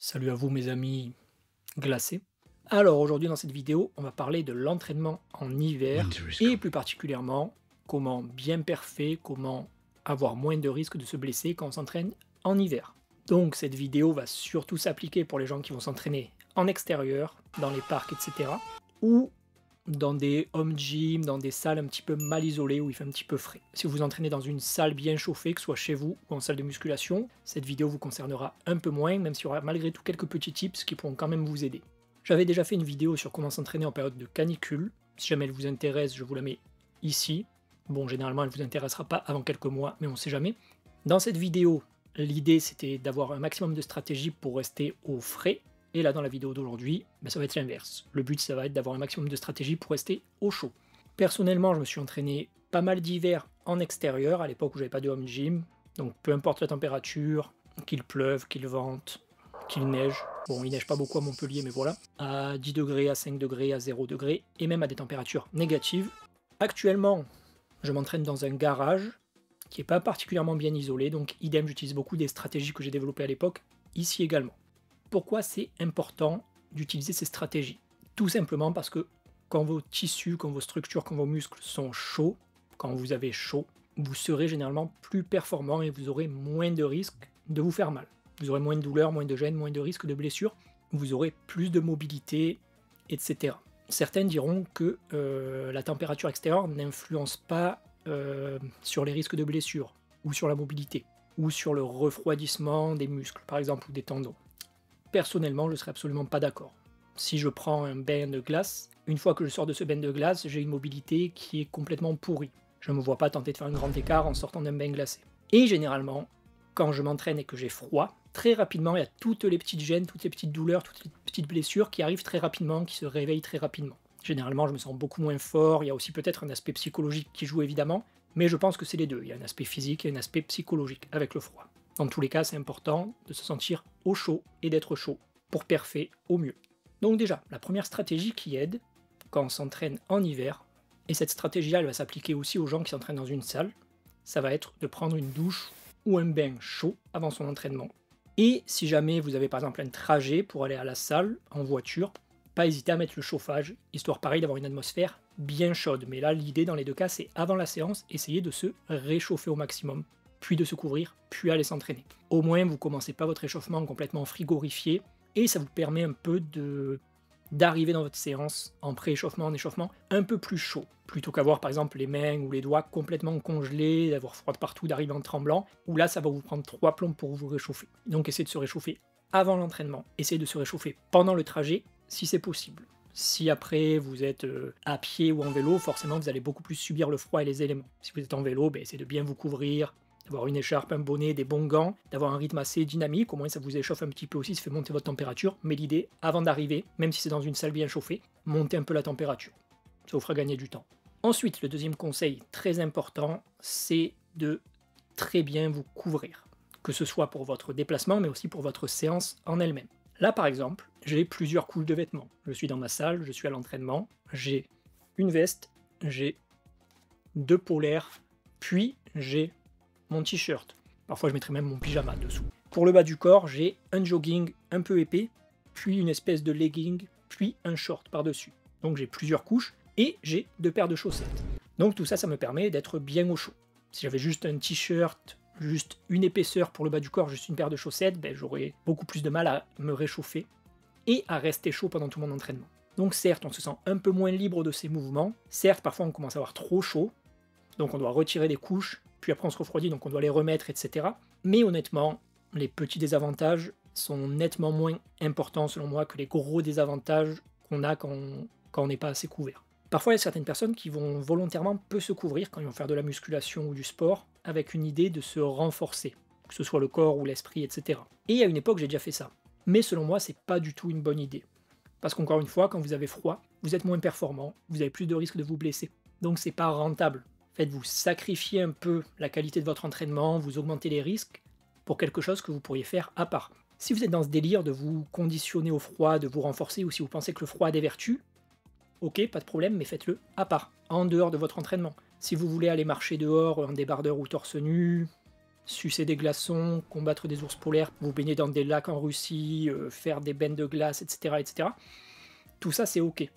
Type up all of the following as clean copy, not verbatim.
Salut à vous mes amis glacés. Alors aujourd'hui dans cette vidéo, on va parler de l'entraînement en hiver Winter is et coming. plus particulièrement comment bien parfait, comment avoir moins de risques de se blesser quand on s'entraîne en hiver. Donc cette vidéo va surtout s'appliquer pour les gens qui vont s'entraîner en extérieur, dans les parcs, etc. ou dans des home gym, dans des salles un petit peu mal isolées où il fait un petit peu frais. Si vous vous entraînez dans une salle bien chauffée, que ce soit chez vous ou en salle de musculation, cette vidéo vous concernera un peu moins, même s'il y aura malgré tout quelques petits tips qui pourront quand même vous aider. J'avais déjà fait une vidéo sur comment s'entraîner en période de canicule. Si jamais elle vous intéresse, je vous la mets ici. Bon, généralement, elle ne vous intéressera pas avant quelques mois, mais on ne sait jamais. Dans cette vidéo, l'idée c'était d'avoir un maximum de stratégies pour rester au frais. Et là, dans la vidéo d'aujourd'hui, ça va être l'inverse. Le but, ça va être d'avoir un maximum de stratégies pour rester au chaud. Personnellement, je me suis entraîné pas mal d'hiver en extérieur, à l'époque où j'avais pas de home gym. Donc peu importe la température, qu'il pleuve, qu'il vente, qu'il neige. Bon, il neige pas beaucoup à Montpellier, mais voilà. À 10 degrés, à 5 degrés, à 0 degrés, et même à des températures négatives. Actuellement, je m'entraîne dans un garage qui n'est pas particulièrement bien isolé, donc idem, j'utilise beaucoup des stratégies que j'ai développées à l'époque, ici également. Pourquoi c'est important d'utiliser ces stratégies? Tout simplement parce que quand vos tissus, quand vos structures, quand vos muscles sont chauds, quand vous avez chaud, vous serez généralement plus performant et vous aurez moins de risques de vous faire mal. Vous aurez moins de douleurs, moins de gêne, moins de risques de blessures, vous aurez plus de mobilité, etc. Certains diront que la température extérieure n'influence pas sur les risques de blessures, ou sur la mobilité, ou sur le refroidissement des muscles, par exemple, ou des tendons. Personnellement, je ne serais absolument pas d'accord. Si je prends un bain de glace, une fois que je sors de ce bain de glace, j'ai une mobilité qui est complètement pourrie. Je ne me vois pas tenter de faire un grand écart en sortant d'un bain glacé. Et généralement, quand je m'entraîne et que j'ai froid, très rapidement, il y a toutes les petites gênes, toutes les petites douleurs, toutes les petites blessures qui arrivent très rapidement, qui se réveillent très rapidement. Généralement, je me sens beaucoup moins fort, il y a aussi peut-être un aspect psychologique qui joue évidemment, mais je pense que c'est les deux. Il y a un aspect physique et un aspect psychologique avec le froid. Dans tous les cas, c'est important de se sentir au chaud et d'être chaud pour parfait au mieux. Donc déjà, la première stratégie qui aide quand on s'entraîne en hiver, et cette stratégie-là, elle va s'appliquer aussi aux gens qui s'entraînent dans une salle, ça va être de prendre une douche ou un bain chaud avant son entraînement. Et si jamais vous avez par exemple un trajet pour aller à la salle en voiture, pas hésiter à mettre le chauffage, histoire pareil d'avoir une atmosphère bien chaude. Mais là, l'idée dans les deux cas, c'est avant la séance, essayer de se réchauffer au maximum, puis de se couvrir, puis aller s'entraîner. Au moins, vous ne commencez pas votre réchauffement complètement frigorifié, et ça vous permet un peu d'arriver dans votre séance en pré-échauffement, en échauffement, un peu plus chaud, plutôt qu'avoir par exemple les mains ou les doigts complètement congelés, d'avoir froid de partout, d'arriver en tremblant, où là ça va vous prendre 3 plombs pour vous réchauffer. Donc essayez de se réchauffer avant l'entraînement, essayez de se réchauffer pendant le trajet, si c'est possible. Si après vous êtes à pied ou en vélo, forcément vous allez beaucoup plus subir le froid et les éléments. Si vous êtes en vélo, essayez de bien vous couvrir, d'avoir une écharpe, un bonnet, des bons gants, d'avoir un rythme assez dynamique, au moins ça vous échauffe un petit peu aussi, ça fait monter votre température, mais l'idée, avant d'arriver, même si c'est dans une salle bien chauffée, montez un peu la température. Ça vous fera gagner du temps. Ensuite, le deuxième conseil très important, c'est de très bien vous couvrir, que ce soit pour votre déplacement, mais aussi pour votre séance en elle-même. Là, par exemple, j'ai plusieurs couches de vêtements. Je suis dans ma salle, je suis à l'entraînement, j'ai une veste, j'ai 2 polaires, puis j'ai mon t-shirt. Parfois, je mettrai même mon pyjama dessous. Pour le bas du corps, j'ai un jogging un peu épais, puis une espèce de legging, puis un short par-dessus. Donc j'ai plusieurs couches et j'ai 2 paires de chaussettes. Donc tout ça, ça me permet d'être bien au chaud. Si j'avais juste un t-shirt, juste une épaisseur pour le bas du corps, juste une paire de chaussettes, j'aurais beaucoup plus de mal à me réchauffer et à rester chaud pendant tout mon entraînement. Donc certes, on se sent un peu moins libre de ses mouvements, certes, parfois on commence à avoir trop chaud, donc on doit retirer des couches, puis après on se refroidit, donc on doit les remettre, etc. Mais honnêtement, les petits désavantages sont nettement moins importants selon moi que les gros désavantages qu'on a quand on n'est pas assez couvert. Parfois, il y a certaines personnes qui vont volontairement peu se couvrir quand ils vont faire de la musculation ou du sport, avec une idée de se renforcer, que ce soit le corps ou l'esprit, etc. Et à une époque, j'ai déjà fait ça. Mais selon moi, c'est pas du tout une bonne idée. Parce qu'encore une fois, quand vous avez froid, vous êtes moins performant, vous avez plus de risques de vous blesser. Donc c'est pas rentable. Faites-vous sacrifier un peu la qualité de votre entraînement, vous augmentez les risques pour quelque chose que vous pourriez faire à part. Si vous êtes dans ce délire de vous conditionner au froid, de vous renforcer, ou si vous pensez que le froid a des vertus, ok, pas de problème, mais faites-le à part, en dehors de votre entraînement. Si vous voulez aller marcher dehors en débardeur ou torse nu, sucer des glaçons, combattre des ours polaires, vous baigner dans des lacs en Russie, faire des bains de glace, etc., etc. Tout ça, c'est OK.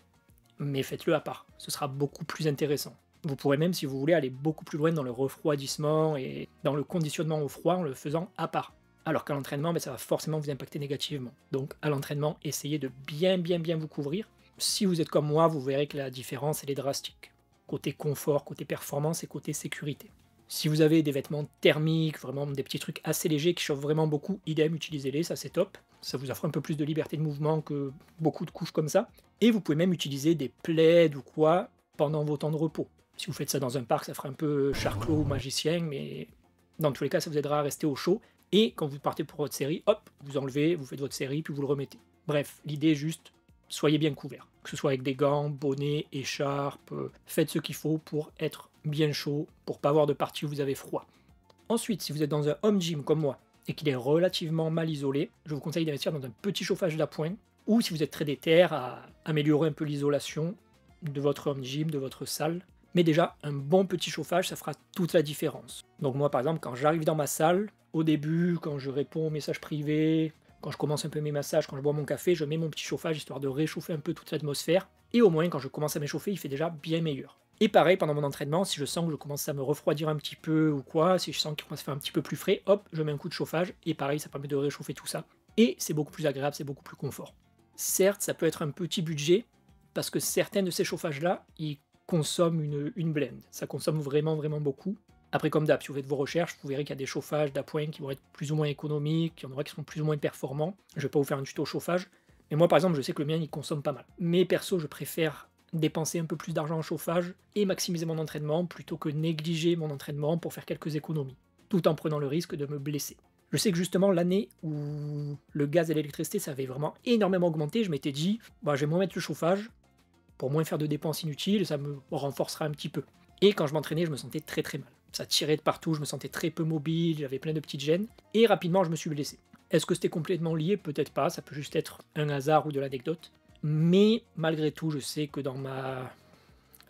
Mais faites-le à part. Ce sera beaucoup plus intéressant. Vous pourrez même, si vous voulez, aller beaucoup plus loin dans le refroidissement et dans le conditionnement au froid en le faisant à part. Alors qu'à l'entraînement, ça va forcément vous impacter négativement. Donc à l'entraînement, essayez de bien vous couvrir. Si vous êtes comme moi, vous verrez que la différence, elle est drastique. Côté confort, côté performance et côté sécurité. Si vous avez des vêtements thermiques, vraiment des petits trucs assez légers qui chauffent vraiment beaucoup, idem, utilisez-les, ça c'est top. Ça vous offre un peu plus de liberté de mouvement que beaucoup de couches comme ça. Et vous pouvez même utiliser des plaids ou quoi pendant vos temps de repos. Si vous faites ça dans un parc, ça fera un peu charclos ou magicien, mais dans tous les cas, ça vous aidera à rester au chaud. Et quand vous partez pour votre série, hop, vous enlevez, vous faites votre série, puis vous le remettez. Bref, l'idée est juste, soyez bien couverts. Que ce soit avec des gants, bonnets, écharpes, faites ce qu'il faut pour être bien chaud, pour pas avoir de partie où vous avez froid. Ensuite, si vous êtes dans un home gym comme moi, et qu'il est relativement mal isolé, je vous conseille d'investir dans un petit chauffage d'appoint, ou si vous êtes très déter, à améliorer un peu l'isolation de votre home gym, de votre salle. Mais déjà, un bon petit chauffage, ça fera toute la différence. Donc moi, par exemple, quand j'arrive dans ma salle, au début, quand je réponds aux messages privés, quand je commence un peu mes massages, quand je bois mon café, je mets mon petit chauffage histoire de réchauffer un peu toute l'atmosphère. Et au moins, quand je commence à m'échauffer, il fait déjà bien meilleur. Et pareil, pendant mon entraînement, si je sens que je commence à me refroidir un petit peu ou quoi, si je sens qu'il commence à faire un petit peu plus frais, hop, je mets un coup de chauffage, et pareil, ça permet de réchauffer tout ça. Et c'est beaucoup plus agréable, c'est beaucoup plus confort. Certes, ça peut être un petit budget, parce que certains de ces chauffages-là, ils consomment une blende. Ça consomme vraiment beaucoup. Après, comme d'hab, si vous faites vos recherches, vous verrez qu'il y a des chauffages d'appoint qui vont être plus ou moins économiques, il y en aura qui seront plus ou moins performants. Je ne vais pas vous faire un tuto chauffage, mais moi par exemple, je sais que le mien il consomme pas mal. Mais perso, je préfère dépenser un peu plus d'argent en chauffage et maximiser mon entraînement plutôt que négliger mon entraînement pour faire quelques économies, tout en prenant le risque de me blesser. Je sais que justement l'année où le gaz et l'électricité ça avait vraiment énormément augmenté, je m'étais dit, bah, je vais moins mettre le chauffage pour moins faire de dépenses inutiles, ça me renforcera un petit peu. Et quand je m'entraînais, je me sentais très mal. Ça tirait de partout, je me sentais très peu mobile, j'avais plein de petites gênes, et rapidement je me suis blessé. Est-ce que c'était complètement lié? Peut-être pas, ça peut juste être un hasard ou de l'anecdote. Mais malgré tout, je sais que dans ma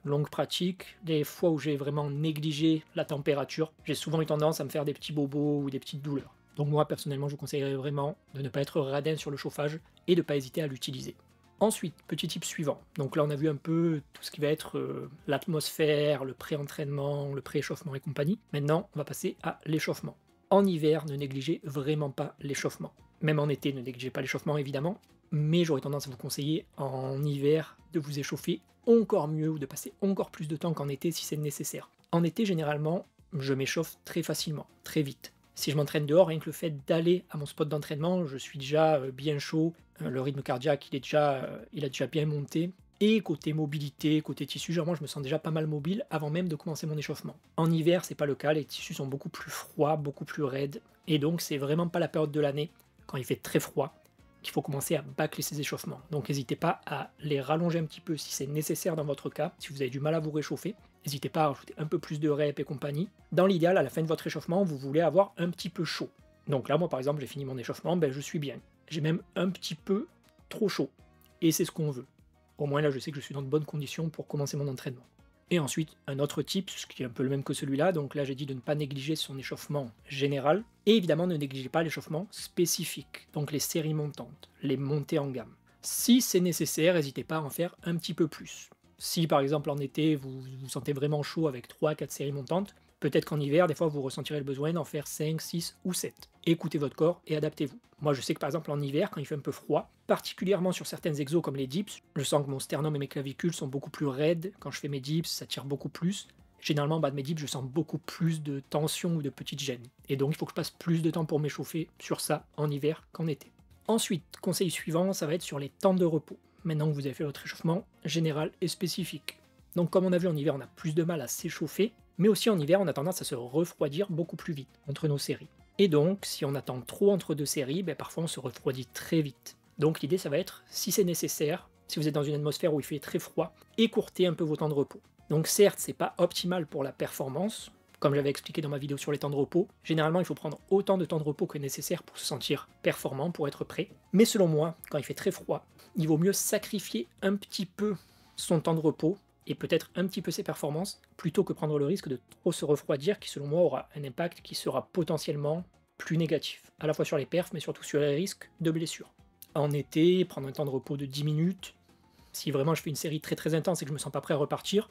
longue pratique, les fois où j'ai vraiment négligé la température, j'ai souvent eu tendance à me faire des petits bobos ou des petites douleurs. Donc moi personnellement, je vous conseillerais vraiment de ne pas être radin sur le chauffage et de ne pas hésiter à l'utiliser. Ensuite, petit tip suivant. Donc là, on a vu un peu tout ce qui va être l'atmosphère, le pré-entraînement, le pré-échauffement et compagnie. Maintenant, on va passer à l'échauffement. En hiver, ne négligez vraiment pas l'échauffement. Même en été, ne négligez pas l'échauffement, évidemment. Mais j'aurais tendance à vous conseiller en hiver de vous échauffer encore mieux ou de passer encore plus de temps qu'en été si c'est nécessaire. En été, généralement, je m'échauffe très facilement, très vite. Si je m'entraîne dehors, rien que le fait d'aller à mon spot d'entraînement, je suis déjà bien chaud, le rythme cardiaque il a déjà bien monté, et côté mobilité, côté tissu, généralement je me sens déjà pas mal mobile avant même de commencer mon échauffement. En hiver, c'est pas le cas, les tissus sont beaucoup plus froids, beaucoup plus raides, et donc c'est vraiment pas la période de l'année, quand il fait très froid, qu'il faut commencer à bâcler ces échauffements. Donc n'hésitez pas à les rallonger un petit peu si c'est nécessaire dans votre cas, si vous avez du mal à vous réchauffer. N'hésitez pas à rajouter un peu plus de reps et compagnie. Dans l'idéal, à la fin de votre échauffement, vous voulez avoir un petit peu chaud. Donc là, moi par exemple, j'ai fini mon échauffement, je suis bien. J'ai même un petit peu trop chaud. Et c'est ce qu'on veut. Au moins là, je sais que je suis dans de bonnes conditions pour commencer mon entraînement. Et ensuite, un autre tip, ce qui est un peu le même que celui-là, donc là j'ai dit de ne pas négliger son échauffement général, et évidemment ne négligez pas l'échauffement spécifique, donc les séries montantes, les montées en gamme. Si c'est nécessaire, n'hésitez pas à en faire un petit peu plus. Si par exemple en été vous vous sentez vraiment chaud avec 3-4 séries montantes, peut-être qu'en hiver, des fois vous ressentirez le besoin d'en faire 5, 6 ou 7. Écoutez votre corps et adaptez-vous. Moi je sais que par exemple en hiver, quand il fait un peu froid, particulièrement sur certaines exos comme les dips, je sens que mon sternum et mes clavicules sont beaucoup plus raides. Quand je fais mes dips, ça tire beaucoup plus. Généralement en bas de mes dips, je sens beaucoup plus de tension ou de petites gênes. Et donc il faut que je passe plus de temps pour m'échauffer sur ça en hiver qu'en été. Ensuite, conseil suivant, ça va être sur les temps de repos. Maintenant que vous avez fait votre échauffement général et spécifique. Donc comme on a vu en hiver, on a plus de mal à s'échauffer, mais aussi en hiver, on a tendance à se refroidir beaucoup plus vite entre nos séries. Et donc, si on attend trop entre deux séries, parfois on se refroidit très vite. Donc l'idée, ça va être, si c'est nécessaire, si vous êtes dans une atmosphère où il fait très froid, écourtez un peu vos temps de repos. Donc certes, c'est pas optimal pour la performance, comme j'avais expliqué dans ma vidéo sur les temps de repos, généralement il faut prendre autant de temps de repos que nécessaire pour se sentir performant, pour être prêt. Mais selon moi, quand il fait très froid, il vaut mieux sacrifier un petit peu son temps de repos et peut-être un petit peu ses performances, plutôt que prendre le risque de trop se refroidir, qui selon moi aura un impact qui sera potentiellement plus négatif, à la fois sur les perfs, mais surtout sur les risques de blessures. En été, prendre un temps de repos de 10 minutes, si vraiment je fais une série très intense et que je me sens pas prêt à repartir,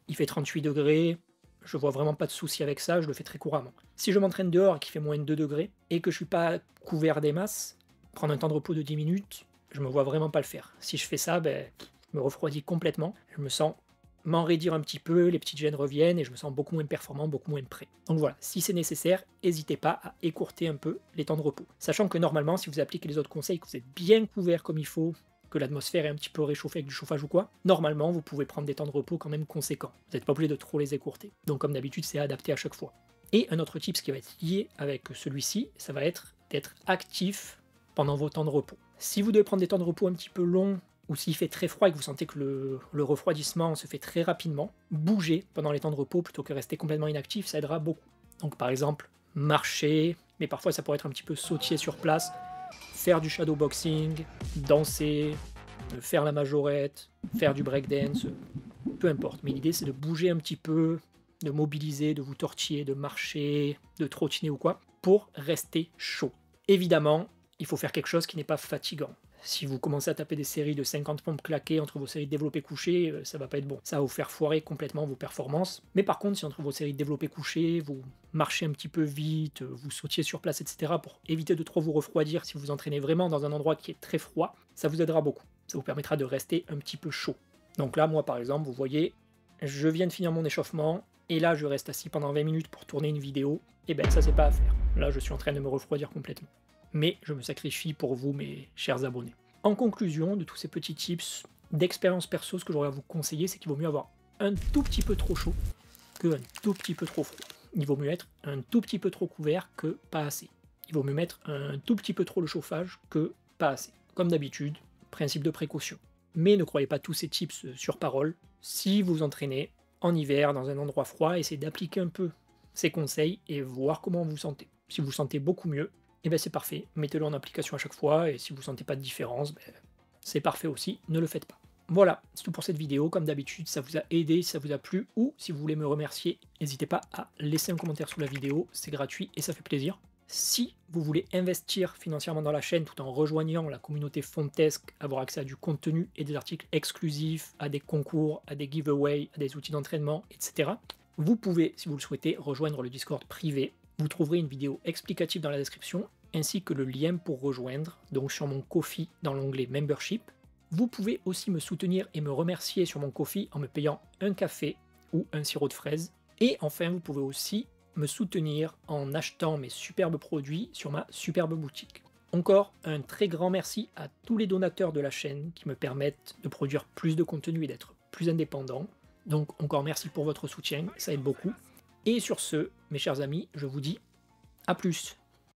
il fait 38 degrés, je vois vraiment pas de souci avec ça, je le fais très couramment. Si je m'entraîne dehors et qu'il fait moins de 2 degrés, et que je suis pas couvert des masses, prendre un temps de repos de 10 minutes, je me vois vraiment pas le faire. Si je fais ça, je me refroidis complètement, je me sens m'enraidir un petit peu, les petites gênes reviennent et je me sens beaucoup moins performant, beaucoup moins prêt. Donc voilà, si c'est nécessaire, n'hésitez pas à écourter un peu les temps de repos. Sachant que normalement, si vous appliquez les autres conseils, que vous êtes bien couvert comme il faut, que l'atmosphère est un petit peu réchauffée avec du chauffage ou quoi, normalement vous pouvez prendre des temps de repos quand même conséquents. Vous n'êtes pas obligé de trop les écourter. Donc comme d'habitude, c'est adapté à chaque fois. Et un autre tip qui va être lié avec celui-ci, ça va être d'être actif pendant vos temps de repos. Si vous devez prendre des temps de repos un petit peu longs, ou s'il fait très froid et que vous sentez que le refroidissement se fait très rapidement, bougez pendant les temps de repos plutôt que rester complètement inactif, ça aidera beaucoup. Donc par exemple, marcher, mais parfois ça pourrait être un petit peu sautier sur place, faire du shadowboxing, danser, faire la majorette, faire du breakdance, peu importe. Mais l'idée c'est de bouger un petit peu, de mobiliser, de vous tortiller, de marcher, de trottiner ou quoi, pour rester chaud. Évidemment, il faut faire quelque chose qui n'est pas fatigant. Si vous commencez à taper des séries de 50 pompes claquées entre vos séries de développé couché, ça va pas être bon. Ça va vous faire foirer complètement vos performances. Mais par contre, si entre vos séries de développé couché, vous marchez un petit peu vite, vous sautiez sur place, etc., pour éviter de trop vous refroidir si vous vous entraînez vraiment dans un endroit qui est très froid, ça vous aidera beaucoup. Ça vous permettra de rester un petit peu chaud. Donc là, moi par exemple, vous voyez, je viens de finir mon échauffement, et là je reste assis pendant 20 minutes pour tourner une vidéo, et ben ça c'est pas à faire. Là je suis en train de me refroidir complètement. Mais je me sacrifie pour vous, mes chers abonnés. En conclusion de tous ces petits tips d'expérience perso, ce que j'aurais à vous conseiller, c'est qu'il vaut mieux avoir un tout petit peu trop chaud que un tout petit peu trop froid. Il vaut mieux être un tout petit peu trop couvert que pas assez. Il vaut mieux mettre un tout petit peu trop le chauffage que pas assez. Comme d'habitude, principe de précaution. Mais ne croyez pas tous ces tips sur parole. Si vous entraînez en hiver dans un endroit froid, essayez d'appliquer un peu ces conseils et voir comment vous sentez. Si vous vous sentez beaucoup mieux, et bien c'est parfait, mettez-le en application à chaque fois, et si vous ne sentez pas de différence, c'est parfait aussi, ne le faites pas. Voilà, c'est tout pour cette vidéo, comme d'habitude, si ça vous a aidé, si ça vous a plu, ou si vous voulez me remercier, n'hésitez pas à laisser un commentaire sous la vidéo, c'est gratuit et ça fait plaisir. Si vous voulez investir financièrement dans la chaîne tout en rejoignant la communauté Fontesque, avoir accès à du contenu et des articles exclusifs, à des concours, à des giveaways, à des outils d'entraînement, etc., vous pouvez, si vous le souhaitez, rejoindre le Discord privé. Vous trouverez une vidéo explicative dans la description, ainsi que le lien pour rejoindre, donc sur mon Ko-fi dans l'onglet Membership. Vous pouvez aussi me soutenir et me remercier sur mon Ko-fi en me payant un café ou un sirop de fraise. Et enfin, vous pouvez aussi me soutenir en achetant mes superbes produits sur ma superbe boutique. Encore un très grand merci à tous les donateurs de la chaîne qui me permettent de produire plus de contenu et d'être plus indépendant. Donc encore merci pour votre soutien, ça aide beaucoup. Et sur ce, mes chers amis, je vous dis à plus.